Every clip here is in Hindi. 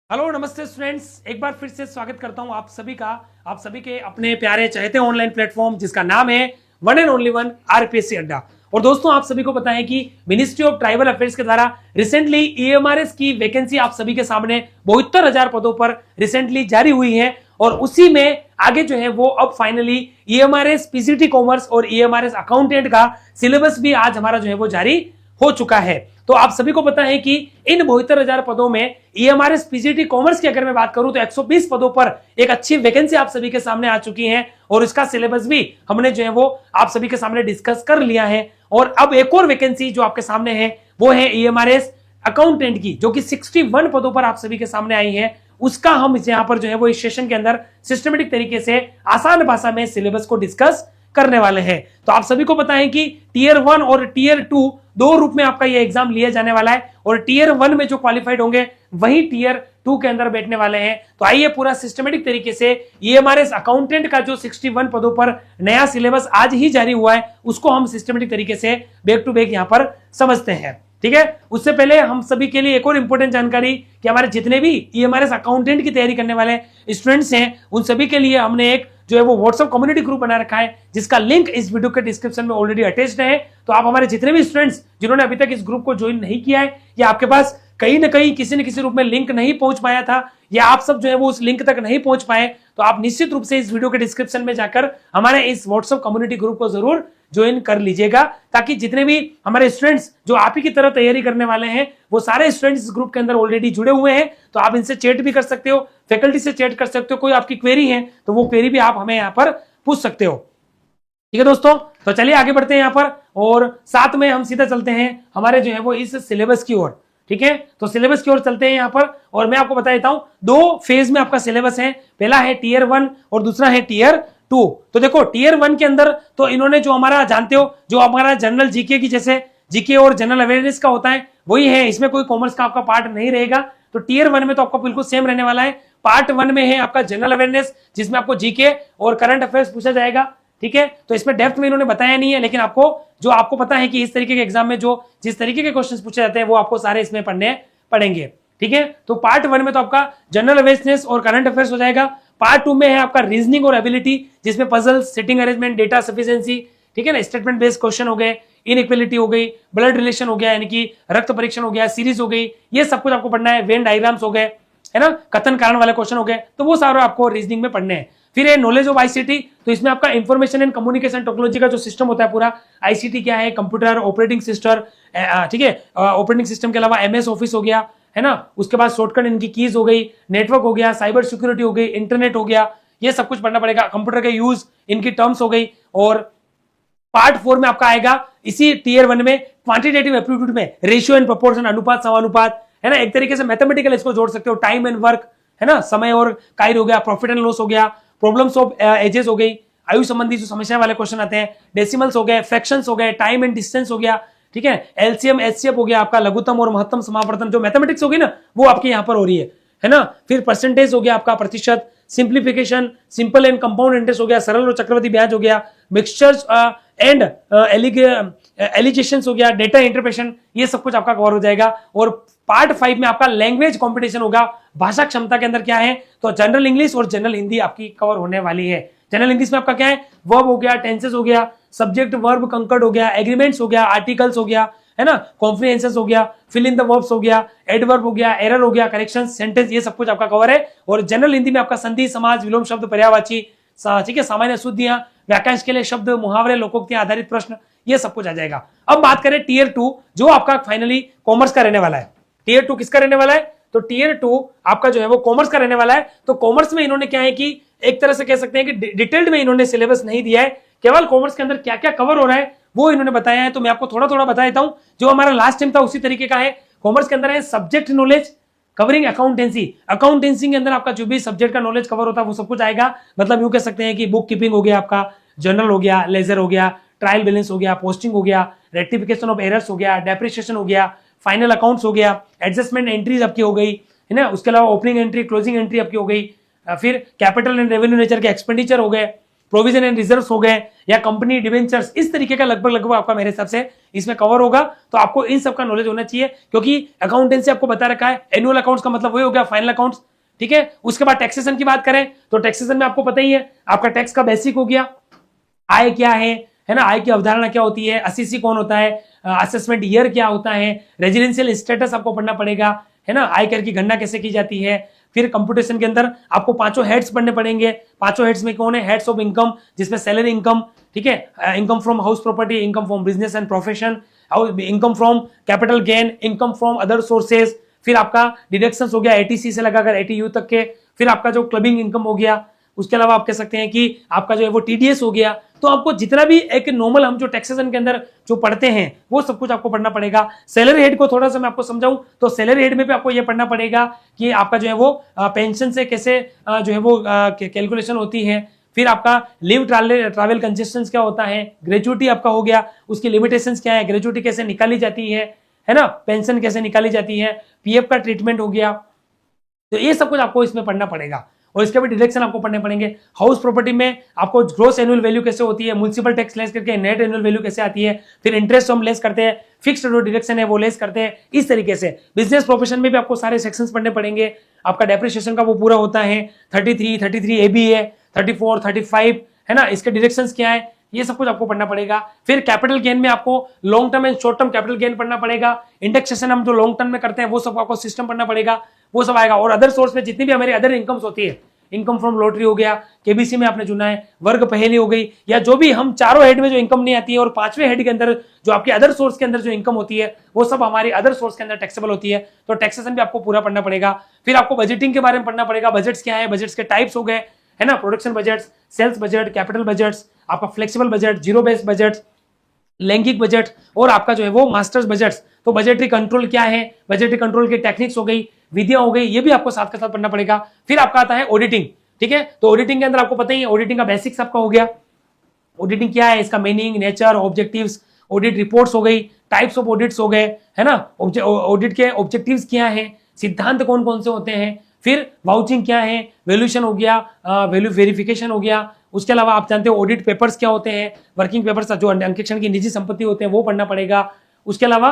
हेलो नमस्ते स्टूडेंट्स, एक बार फिर से स्वागत करता हूं आप सभी के अपने प्यारे चहेते ऑनलाइन प्लेटफॉर्म जिसका नाम है one and only one RPSC अड्डा। और दोस्तों, आप सभी को पता है कि मिनिस्ट्री ऑफ ट्राइबल अफेयर्स के द्वारा रिसेंटली ईएमआरएस की वैकेंसी आप सभी के सामने 72,000 पदों पर रिसेंटली जारी हुई है। और उसी में आगे जो है वो अब फाइनली ईएमआरएस पीसीटी कॉमर्स और ईएमआरएस अकाउंटेंट का सिलेबस भी आज हमारा जो है वो जारी हो चुका है। तो आप सभी को पता है कि इन 72,000 पदों में ईएमआरएस पीजीटी कॉमर्स की अगर मैं बात करूं तो 120 पदों पर एक अच्छी वैकेंसी आप सभी के सामने आ चुकी है और इसका सिलेबस भी हमने जो है वो आप सभी के सामने डिस्कस कर लिया है। और अब एक और वैकेंसी जो आपके सामने है वो है ईएमआरएस अकाउंटेंट की, जो कि 61 पदों पर आप सभी के सामने आई है। उसका हम यहाँ पर जो है वो इस सेशन के अंदर सिस्टमेटिक तरीके से आसान भाषा में सिलेबस को डिस्कस करने वाले हैं। तो आप सभी को पता है कि टीयर 1 और टीयर 2 दो रूप में आपका ये एग्जाम लिया जाने वाला है और टीयर 1 में जो क्वालिफाइड होंगे वही टीयर 2 के अंदर बैठने वाले हैं। तो आइए पूरा सिस्टमेटिक तरीके से ईएमआरएस अकाउंटेंट का जो 61 पदों पर नया सिलेबस आज ही जारी हुआ है उसको हम सिस्टमेटिक तरीके से बैक टू बैक यहां पर समझते हैं। ठीक है, उससे पहले हम सभी के लिए एक और इंपॉर्टेंट जानकारी कि हमारे जितने भी ईएमआरएस अकाउंटेंट की तैयारी करने वाले स्टूडेंट्स हैं उन सभी के लिए हमने एक जो है वो व्हाट्सएप कम्युनिटी ग्रुप बना रखा है जिसका लिंक इस वीडियो के डिस्क्रिप्शन में ऑलरेडी अटैच्ड है। तो आप हमारे जितने भी स्टूडेंट्स जिन्होंने अभी तक इस ग्रुप को ज्वाइन नहीं किया है या आपके पास कहीं ना कहीं किसी न किसी रूप में लिंक नहीं पहुंच पाया था या आप सब जो है वो उस लिंक तक नहीं पहुंच पाए, तो आप निश्चित रूप से इस वीडियो के डिस्क्रिप्शन में जाकर हमारे इस व्हाट्सएप कम्युनिटी ग्रुप को जरूर ज्वाइन कर लीजिएगा, ताकि जितने भी हमारे स्टूडेंट्स जो आप ही की तरह तैयारी करने वाले हैं वो सारे स्टूडेंट्स इस ग्रुप के अंदर ऑलरेडी जुड़े हुए हैं। तो आप इनसे चैट भी कर सकते हो, फैकल्टी से चैट कर सकते हो, कोई आपकी क्वेरी है तो वो क्वेरी भी आप हमें यहाँ पर पूछ सकते हो। ठीक है दोस्तों, तो चलिए आगे बढ़ते हैं यहाँ पर और साथ में हम सीधा चलते हैं हमारे जो है वो इस सिलेबस की ओर। ठीक है, तो सिलेबस की ओर चलते हैं यहाँ पर और मैं आपको बता देता हूं दो फेज में आपका सिलेबस है। पहला है टीयर 1 और दूसरा है टीयर 2। तो देखो टीयर 1 के अंदर तो इन्होंने जो हमारा जानते हो जो हमारा जनरल जीके की जैसे जीके और जनरल अवेयरनेस का होता है वही है, इसमें कोई कॉमर्स का आपका पार्ट नहीं रहेगा। तो टीयर 1 में तो आपको बिल्कुल सेम रहने वाला है। पार्ट 1 में है आपका जनरल अवेयरनेस जिसमें आपको जीके और करंट अफेयर्स पूछा जाएगा। ठीक है, तो इसमें डेप्थ में इन्होंने बताया नहीं है, लेकिन आपको पता है कि इस तरीके के एग्जाम में जो जिस तरीके के क्वेश्चंस पूछे जाते हैं वो आपको सारे इसमें पढ़ने पड़ेंगे। ठीक है, तो पार्ट 1 में तो आपका जनरल अवेयरनेस और करंट अफेयर्स हो जाएगा। पार्ट 2 में है आपका रीजनिंग और एबिलिटी जिसमें puzzle, sitting arrangement, data sufficiency, ठीक है ना, स्टेटमेंट बेस्ड क्वेश्चन हो गए, इनइक्वालिटी हो गई, ब्लड रिलेशन हो गया यानी कि रक्त परीक्षण हो गया, सीरीज हो गई, ये सब कुछ आपको पढ़ना है। वेन डायग्राम्स हो गए, है ना, कथन कारण वाले क्वेश्चन हो गए, तो वो सारे आपको रीजनिंग में पढ़ने हैं। फिर है नॉलेज ऑफ आईसीटी, तो इसमें आपका इंफॉर्मेशन एंड कम्युनिकेशन टेक्नोलॉजी का जो सिस्टम होता है पूरा, आईसीटी क्या है, कंप्यूटर ऑपरेटिंग सिस्टम, ठीक है, ऑपरेटिंग सिस्टम के अलावा एमएस ऑफिस हो गया, है ना, उसके बाद शॉर्टकट इनकी कीज हो गई, नेटवर्क हो गया, साइबर सिक्योरिटी हो गई, इंटरनेट हो गया, ये सब कुछ पढ़ना पड़ेगा। कंप्यूटर के यूज, इनकी टर्म्स हो गई। और पार्ट 4 में आपका आएगा इसी टीयर 1 में क्वांटिटेटिव एप्टीट्यूड में रेशियो एंड प्रोपोर्शन, अनुपात समानुपात, है ना, एक तरीके से मैथमेटिकल इसको जोड़ सकते हो, टाइम एंड वर्क, है ना, समय और कार्य हो गया, प्रॉफिट एंड लॉस हो गया, प्रॉब्लम्स ऑफ एजेस हो गई, आयु संबंधी जो समस्या वाले क्वेश्चन आते हैं, डेसिमल्स हो गए, फ्रैक्शंस हो गए, टाइम एंड डिस्टेंस हो गया, ठीक है, एलसीएम एचसीएफ हो गया आपका, लघुत्तम और महत्तम समापवर्तन, जो मैथमेटिक्स होगी ना वो आपके यहाँ पर हो रही है ना। फिर परसेंटेज हो गया आपका, प्रतिशत, simplification, simple and compound interest हो गया, सरल और चक्रवर्ती ब्याज हो गया, मिक्सचर्स एंड एलिगेशंस हो गया, डेटा इंटरप्रेशन, ये सब कुछ आपका कवर हो जाएगा। और पार्ट 5 में आपका लैंग्वेज कंपटीशन होगा, भाषा क्षमता के अंदर क्या है, तो जनरल इंग्लिश और जनरल हिंदी आपकी कवर होने वाली है। जनरल इंग्लिश में आपका क्या है, वर्ब हो गया, टेंसेस हो गया, सब्जेक्ट वर्ब कंकर्ड हो गया, एग्रीमेंट्स हो गया, आर्टिकल्स हो गया, है ना, कॉम्प्रिहेंसेस हो गया, फिल इन द वर्ब्स हो गया, एडवर्ब हो गया, एरर हो गया, करेक्शन, सेंटेंस, ये सब कुछ आपका कवर है। और जनरल हिंदी में आपका संधि, समाज, विलोम शब्द, पर्यायवाची, ठीक है, सामान्य शुद्धियां, वाक्यांश के लिए शब्द, मुहावरे, लोकोक्तियां आधारित प्रश्न, ये सब कुछ आ जाएगा। अब बात करें टीयर 2 जो आपका फाइनली कॉमर्स का रहने वाला है। टीयर 2 किसका रहने वाला है, तो टीयर 2 आपका जो है वो कॉमर्स का रहने वाला है। तो कॉमर्स में इन्होंने क्या है कि एक तरह से कह सकते हैं कि डिटेल्ड में इन्होंने सिलेबस नहीं दिया है, केवल कॉमर्स के अंदर क्या क्या कवर हो रहा है वो इन्होंने बताया है। तो मैं आपको थोड़ा थोड़ा बता देता हूं, जो हमारा लास्ट टाइम था उसी तरीके का है। कॉमर्स के अंदर है subject knowledge covering accountancy, accountancy के अंदर आपका जो भी सब्जेक्ट का नॉलेज कवर होता है वो सब कुछ आएगा। मतलब यूं कह सकते हैं कि बुक कीपिंग हो गया आपका, जर्नल हो गया, लेजर हो गया, ट्रायल बैलेंस हो गया, पोस्टिंग हो गया, रेक्टिफिकेशन ऑफ एरर्स हो गया, डेप्रिसिएशन हो गया, फाइनल अकाउंट्स हो गया, एडजस्टमेंट एंट्रीज आपकी हो गई, है ना, उसके अलावा ओपनिंग एंट्री, क्लोजिंग एंट्री आपकी हो गई, फिर कैपिटल एंड रेवेन्यू नेचर के एक्सपेंडिचर हो गए, प्रोविजन एंड रिजर्व्स हो गए, या कंपनी डिवेंचर्स, इस तरीके का लगभग आपका मेरे हिसाब से इसमें कवर होगा। तो आपको इन सब का नॉलेज होना चाहिए, क्योंकि अकाउंटेंसी आपको बता रखा है, एनुअल अकाउंट्स का मतलब वही हो गया फाइनल अकाउंट्स, ठीक है। उसके बाद टैक्सेशन की बात करें तो टैक्सेशन में आपको पता ही है, आपका टैक्स का बेसिक हो गया, आय क्या है ना, आय की अवधारणा क्या होती है, असीसी कौन होता है, असेसमेंट ईयर क्या होता है, रेजिडेंशियल स्टेटस आपको पढ़ना पड़ेगा, है ना, आयकर की गणना कैसे की जाती है। फिर कंप्यूटेशन के अंदर आपको पांचों हेड्स पढ़ने पड़ेंगे। पांचों हेड्स में कौन है, हेड्स ऑफ इनकम, जिसमें सैलरी इनकम, ठीक है, income from house property, income from business and profession, income from capital gain, income from other sources. फिर आपका डिडक्शंस हो गया एटीसी से लगाकर एटीयू तक के। फिर आपका जो क्लबिंग इनकम हो गया, उसके अलावा आप कह सकते हैं कि आपका जो है वो टीडीएस हो गया। तो आपको जितना भी एक नॉर्मल हम जो टैक्सेशन के अंदर जो पढ़ते हैं वो सब कुछ आपको पढ़ना पड़ेगा। सैलरी हेड को थोड़ा सा मैं आपको समझाऊं तो सैलरी हेड में भी आपको ये पढ़ना पड़ेगा कि आपका जो है वो पेंशन से कैसे जो है वो कैलकुलेशन होती है। फिर आपका लीव ट्रैवल कंसेशंस क्या होता है, ग्रेजुइटी आपका हो गया, उसकी लिमिटेशंस क्या है, ग्रेजुइटी कैसे निकाली जाती है ना, पेंशन कैसे निकाली जाती है, पीएफ का ट्रीटमेंट हो गया। तो ये सब कुछ आपको इसमें पढ़ना पड़ेगा, और इसके भी डिडक्शन आपको पढ़ने पड़ेंगे। हाउस प्रॉपर्टी में आपको ग्रोस एनुअल वैल्यू कैसे होती है, म्युनिसिपल टैक्स लेस करके नेट एनुअल वैल्यू कैसे आती है, फिर इंटरेस्ट हम लेस करते हैं, फिक्स्ड जो डिडक्शन है वो लेस करते हैं, इस तरीके से। बिजनेस प्रोफेशन में भी आपको सारे सेक्शंस पढ़ने पड़ेंगे। आपका डेप्रिसिएशन का वो पूरा होता है, 33 एबी है, 34, 35, है ना, इसके डिडक्शंस क्या है, ये सब कुछ आपको पढ़ना पड़ेगा। फिर कैपिटल गेन में आपको long term and short term capital gain पढ़ना पड़ेगा। इंडेक्सेशन हम जो लॉन्ग टर्म में करते हैं वो सब आपको सिस्टम पढ़ना पड़ेगा, वो सब आएगा। और अदर सोर्स में जितनी भी हमारी अदर इनकम्स होती है, इनकम फ्रॉम लॉटरी हो गया, केबीसी में आपने चुना है, वर्ग पहेली हो गई, या जो भी हम चारों हेड में जो इनकम नहीं आती है और पांचवें हेड के अंदर जो आपके अदर सोर्स के अंदर जो इनकम होती है वो सब हमारी अदर सोर्स के अंदर टैक्सेबल होती है। तो टैक्सेशन भी आपको पूरा पढ़ना पड़ेगा। फिर आपको बजटिंग के बारे में पढ़ना पड़ेगा, बजट्स क्या है, बजट्स के टाइप्स हो गए, है ना, production budgets, sales budget, capital budgets, आपका flexible budget, zero based budget, लैंगिक बजट, और आपका जो है वो मास्टर्स बजट्स। तो बजटरी कंट्रोल क्या है, बजटरी कंट्रोल की टेक्निक्स हो गई, विधियां हो गई, ये भी आपको साथ के साथ पढ़ना पड़ेगा। फिर आपका आता है ऑडिटिंग, ठीक है। तो ऑडिटिंग के अंदर आपको पता ही है, ऑडिटिंग का बेसिक्स आपका हो गया, ऑडिटिंग क्या है, इसका meaning, nature, objectives, audit reports हो गई, टाइप्स ऑफ ऑडिट्स हो गए, है ना, ऑडिट के ऑब्जेक्टिव्स क्या है, सिद्धांत कौन कौन से होते हैं, फिर वाउचिंग क्या है, वैल्यूएशन हो गया, वैल्यू वेरिफिकेशन हो गया। उसके अलावा आप जानते हो ऑडिट पेपर्स क्या होते हैं, वर्किंग पेपर्स जो अंकेक्षण की निजी संपत्ति होते हैं वो पढ़ना पड़ेगा। उसके अलावा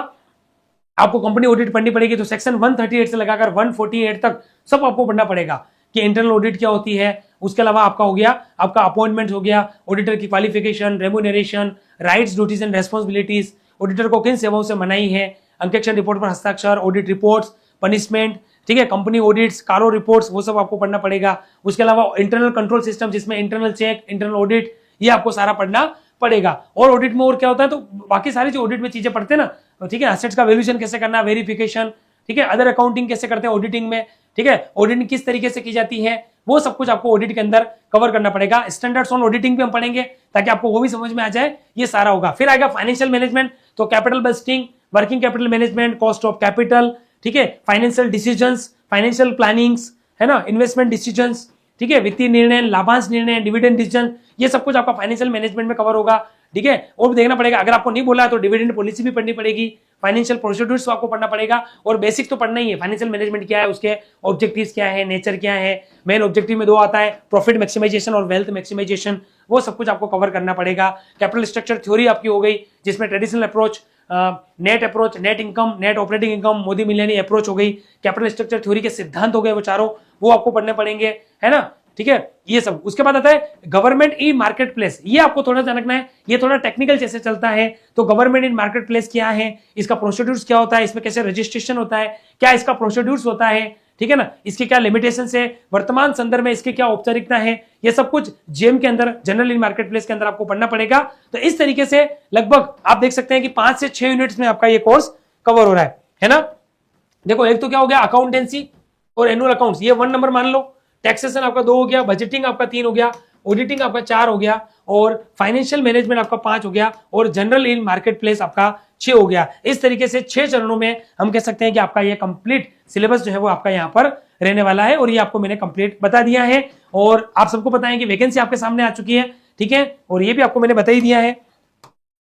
आपको कंपनी ऑडिट पढ़नी पड़ेगी, तो सेक्शन 138 से लगाकर 148 तक सब आपको पढ़ना पड़ेगा कि इंटरनल ऑडिट क्या होती है। उसके अलावा आपका हो गया, आपका अपॉइंटमेंट हो गया, ऑडिटर की qualification, remuneration, rights, duties and responsibilities, auditor को किन सेवाओं से मनाही है, अंकेक्षण रिपोर्ट पर हस्ताक्षर, ऑडिट रिपोर्ट्स, पनिशमेंट, ठीक है, कंपनी ऑडिट्स, कारो रिपोर्ट्स, वो सब आपको पढ़ना पड़ेगा। उसके अलावा इंटरनल कंट्रोल सिस्टम, जिसमें इंटरनल चेक, इंटरनल ऑडिट, ये आपको सारा पढ़ना पड़ेगा। और ऑडिट में और क्या होता है, तो बाकी सारी जो ऑडिट में चीजें पढ़ते हैं ना, ठीक है, एसेट्स का वैल्यूएशन कैसे करना, वेरिफिकेशन, ठीक है, अदर अकाउंटिंग कैसे करते हैं ऑडिटिंग में, ठीक है, ऑडिटिंग किस तरीके से की जाती है, वो सब कुछ आपको ऑडिट के अंदर कवर करना पड़ेगा। स्टैंडर्ड्स ऑन ऑडिटिंग भी हम पढ़ेंगे ताकि आपको वो भी समझ में आ जाए, ये सारा होगा। फिर आएगा फाइनेंशियल मैनेजमेंट, तो capital budgeting, working capital management, cost of capital, ठीक है, फाइनेंशियल डिसीजंस, फाइनेंशियल प्लानिंग्स, है ना, इन्वेस्टमेंट डिसीजंस, ठीक है, वित्तीय निर्णय, लाभांश निर्णय, डिविडेंड डिसीजन, ये सब कुछ आपका फाइनेंशियल मैनेजमेंट में कवर होगा, ठीक है। और भी देखना पड़ेगा, अगर आपको नहीं बोला है तो डिविडेंड पॉलिसी भी पढ़नी पड़ेगी, फाइनेंशियल प्रोसीड्यूर्स आपको पढ़ना पड़ेगा, और बेसिक तो पढ़ना ही है। फाइनेंशियल मैनेजमेंट क्या है, उसके ऑब्जेक्टिव्स क्या है, नेचर क्या है, मेन ऑब्जेक्टिव में दो आता है, प्रॉफिट मैक्सिमाइजेशन और वेल्थ मैक्सिमाइजेशन, वो सब कुछ आपको कवर करना पड़ेगा। कैपिटल स्ट्रक्चर थ्योरी आपकी हो गई, जिसमें traditional approach, net approach, net income, net operating income, Modi millennium approach हो गई, कैपिटल स्ट्रक्चर थ्योरी के सिद्धांत हो गए वो चारों, वो आपको पढ़ने पड़ेंगे, है ना, ठीक है, ये सब। उसके बाद आता है गवर्नमेंट इन मार्केट प्लेस, ये आपको थोड़ा जानना है, ये थोड़ा टेक्निकल जैसे चलता है। तो गवर्नमेंट इन मार्केट प्लेस क्या है, इसका प्रोसीड्यूर्स क्या होता है, इसमें कैसे रजिस्ट्रेशन होता है, क्या इसका प्रोसीड्यूर्स होता है, ठीक है ना, इसके क्या लिमिटेशन है, वर्तमान संदर्भ में इसके क्या औपचारिकता है, ये सब कुछ जेम के अंदर, जनरल इन मार्केट प्लेस के अंदर आपको पढ़ना पड़ेगा। तो इस तरीके से लगभग आप देख सकते हैं कि 5 से 6 यूनिट्स में आपका ये कोर्स कवर हो रहा है ना। देखो, एक तो क्या हो गया, अकाउंटेंसी और एनुअल अकाउंट्स, ये 1 नंबर मान लो, टैक्सेशन आपका 2 हो गया, बजटिंग आपका 3 हो गया, ऑडिटिंग आपका 4 हो गया, और फाइनेंशियल मैनेजमेंट आपका 5 हो गया, और जनरल इन मार्केट प्लेस आपका 6 हो गया। इस तरीके से 6 चरणों में हम कह सकते हैं कि आपका ये कंप्लीट सिलेबस जो है वो आपका यहाँ पर रहने वाला है, और ये आपको मैंने कंप्लीट बता दिया है। और आप सबको पता है कि वैकेंसी आपके सामने आ चुकी है, ठीक है, और ये भी आपको मैंने बता ही दिया है।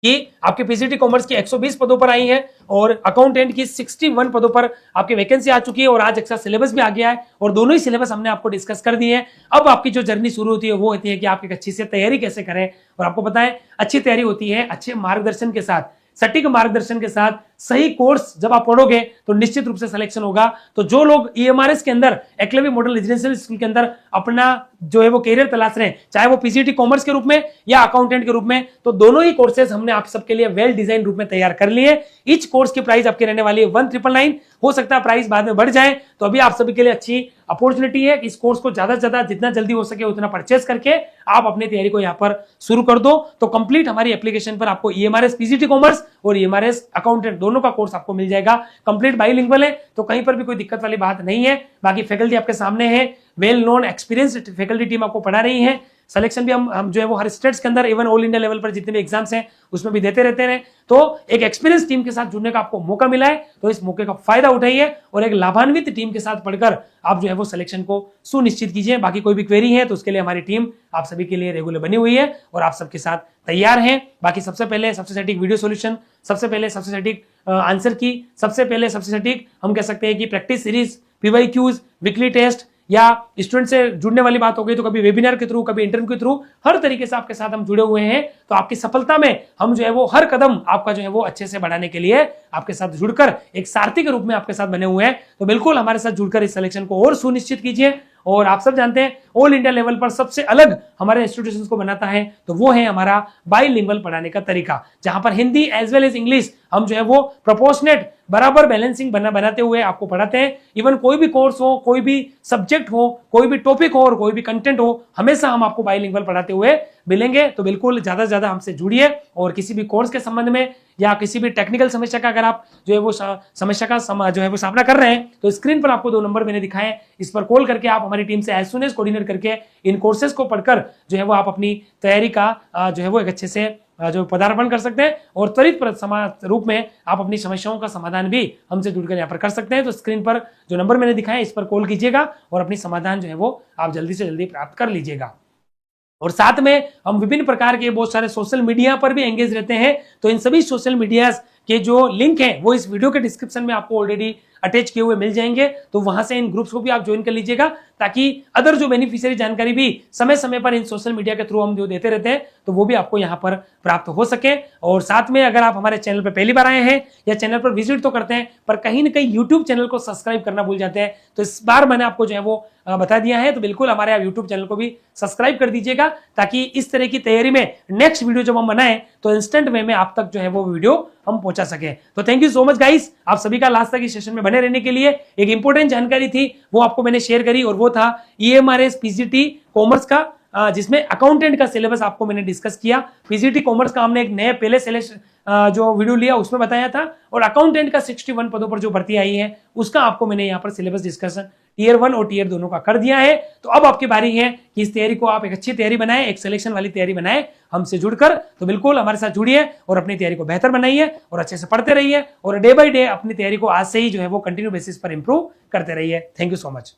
कि आपके पीसीटी कॉमर्स की 120 पदों पर आई है और अकाउंटेंट की 61 पदों पर आपकी वैकेंसी आ चुकी है और आज एक्स्ट्रा सिलेबस भी आ गया है और दोनों ही सिलेबस हमने आपको डिस्कस कर दिए हैं। अब आपकी जो जर्नी शुरू होती है वो होती है कि आप एक अच्छी से तैयारी कैसे करें, और आपको पता है अच्छी तैयारी होती है अच्छे मार्गदर्शन के साथ, सटीक मार्गदर्शन के साथ, सही कोर्स जब आप पढ़ोगे तो निश्चित रूप से सिलेक्शन होगा। तो जो लोग ईएमआरएस के अंदर, एकलव्य मॉडल रेजिडेंशियल स्कूल के अंदर अपना जो है वो कैरियर तलाश रहे हैं, चाहे वो पीसीटी कॉमर्स के रूप में या अकाउंटेंट के रूप में, तो दोनों ही कोर्सेज हमने आप सबके लिए वेल डिजाइन रूप में तैयार कर लिए। ईच कोर्स की प्राइस आपकी रहने वाली है 1999। हो सकता है प्राइस बाद में बढ़ जाए, तो अभी आप सभी के लिए अच्छी अपॉर्चुनिटी है कि इस कोर्स को ज्यादा से ज्यादा जितना जल्दी हो सके उतना परचेस करके आप अपनी तैयारी को यहाँ पर शुरू कर दो। तो कंप्लीट हमारी एप्लीकेशन पर आपको ईएमआरएस पीसीटी कॉमर्स और ईएमआरएस अकाउंटेंट दोनों का कोर्स आपको मिल जाएगा। कंप्लीट बाइलिंगुअल है, तो कहीं पर भी कोई दिक्कत वाली बात नहीं है। बाकी फैकल्टी आपके सामने है, well known experienced faculty team आपको पढ़ा रही है। सिलेक्शन भी हम जो है वो हर स्टेट्स के अंदर, इवन ऑल इंडिया लेवल पर जितने भी एग्जाम्स हैं उसमें भी देते रहते हैं। तो एक एक्सपीरियंस टीम के साथ जुड़ने का आपको मौका मिला है, तो इस मौके का फायदा उठाइए और एक लाभान्वित टीम के साथ पढ़कर आप जो है वो सिलेक्शन को सुनिश्चित कीजिए। बाकी कोई भी क्वेरी है तो उसके लिए हमारी टीम आप सभी के लिए रेगुलर बनी हुई है और आप सबके साथ तैयार हैं। बाकी सबसे पहले सबसे सटीक वीडियो सॉल्यूशन, सबसे पहले सबसे सटीक आंसर की, सबसे पहले सबसे सटीक हम कह सकते हैं कि practice series, PYQs, weekly test, या स्टूडेंट से जुड़ने वाली बात हो गई तो कभी वेबिनार के थ्रू, कभी इंटरव्यू के थ्रू, हर तरीके से आपके साथ हम जुड़े हुए हैं। तो आपकी सफलता में हम जो है वो हर कदम आपका जो है वो अच्छे से बढ़ाने के लिए आपके साथ जुड़कर एक सारथी के रूप में आपके साथ बने हुए हैं। तो बिल्कुल हमारे साथ जुड़कर इस सिलेक्शन को और सुनिश्चित कीजिए। और आप सब जानते हैं ऑल इंडिया लेवल पर सबसे अलग हमारे इंस्टीट्यूशंस को बनाता है तो वो है हमारा बाइलिंगुअल पढ़ाने का तरीका, जहां पर Hindi as well as English हम जो है वो प्रोपोर्शनेट बराबर बैलेंसिंग बनाते हुए आपको पढ़ाते हैं। इवन कोई भी कोर्स हो, कोई भी सब्जेक्ट हो, कोई भी टॉपिक हो और कोई भी कंटेंट हो, हमेशा हम आपको बाइलिंगुअल पढ़ाते हुए मिलेंगे। तो बिल्कुल ज्यादा से ज्यादा हमसे जुड़िए और किसी भी कोर्स के संबंध में या किसी भी टेक्निकल समस्या का अगर आप जो है वो समस्या का जो है वो सामना कर रहे हैं तो स्क्रीन पर आपको 2 नंबर मैंने दिखाए, इस पर कॉल करके आप हमारी टीम से एज सुन एज कोऑर्डिनेट करके इन कोर्सेज को पढ़कर जो है वो आप अपनी तैयारी का जो है वो एक अच्छे से जो पदार्पण कर सकते हैं और त्वरित रूप में आप अपनी समस्याओं का समाधान भी हमसे जुड़कर यहाँ पर कर सकते हैं। तो स्क्रीन पर जो नंबर मैंने दिखाया इस पर कॉल कीजिएगा और अपनी समाधान जो है वो आप जल्दी से जल्दी प्राप्त कर लीजिएगा। और साथ में हम विभिन्न प्रकार के बहुत सारे सोशल मीडिया पर भी एंगेज रहते हैं, तो इन सभी सोशल मीडिया के जो लिंक हैं वो इस वीडियो के डिस्क्रिप्शन में आपको ऑलरेडी अटैच किए हुए मिल जाएंगे। तो वहां से इन ग्रुप्स को भी आप ज्वाइन कर लीजिएगा ताकि अदर जो बेनिफिशियरी जानकारी भी समय समय पर इन सोशल मीडिया के थ्रू हम जो देते रहते हैं तो वो भी आपको यहाँ पर प्राप्त हो सके। और साथ में अगर आप हमारे चैनल पर पहली बार आए हैं या चैनल पर विजिट तो करते हैं पर कहीं ना कहीं यूट्यूब चैनल को सब्सक्राइब करना भूल जाते हैं, तो इस बार मैंने आपको जो है वो बता दिया है। तो बिल्कुल हमारे आप यूट्यूब चैनल को भी सब्सक्राइब कर दीजिएगा ताकि इस तरह की तैयारी में नेक्स्ट वीडियो जब हम बनाएं तो इंस्टेंट वे में आप तक जो है वो वीडियो हम पहुंचा सके। तो thank you so much guys, आप सभी का लास्ट तक इस सेशन में बने रहने के लिए। एक इंपॉर्टेंट जानकारी थी वो आपको मैंने शेयर करी और वो था ईएमआरएस पीसीटी कॉमर्स का, जिसमें अकाउंटेंट का सिलेबस आपको मैंने डिस्कस किया। पीसीटी कॉमर्स का हमने एक नए पहले जो वीडियो लिया उसमें बताया था और अकाउंटेंट का 61 पदों पर जो भर्ती आई है उसका आपको मैंने यहाँ पर सिलेबस डिस्कशन टियर 1 और टियर दोनों का कर दिया है। तो अब आपकी बारी है कि इस तैयारी को आप एक अच्छी तैयारी बनाएं, एक सिलेक्शन वाली तैयारी बनाएं हमसे जुड़कर। तो बिल्कुल हमारे साथ जुड़िए और अपनी तैयारी को बेहतर बनाइए और अच्छे से पढ़ते रहिए और डे बाय डे अपनी तैयारी को आज से ही जो है वो कंटिन्यू बेसिस पर इंप्रूव करते रहिए। Thank you so much.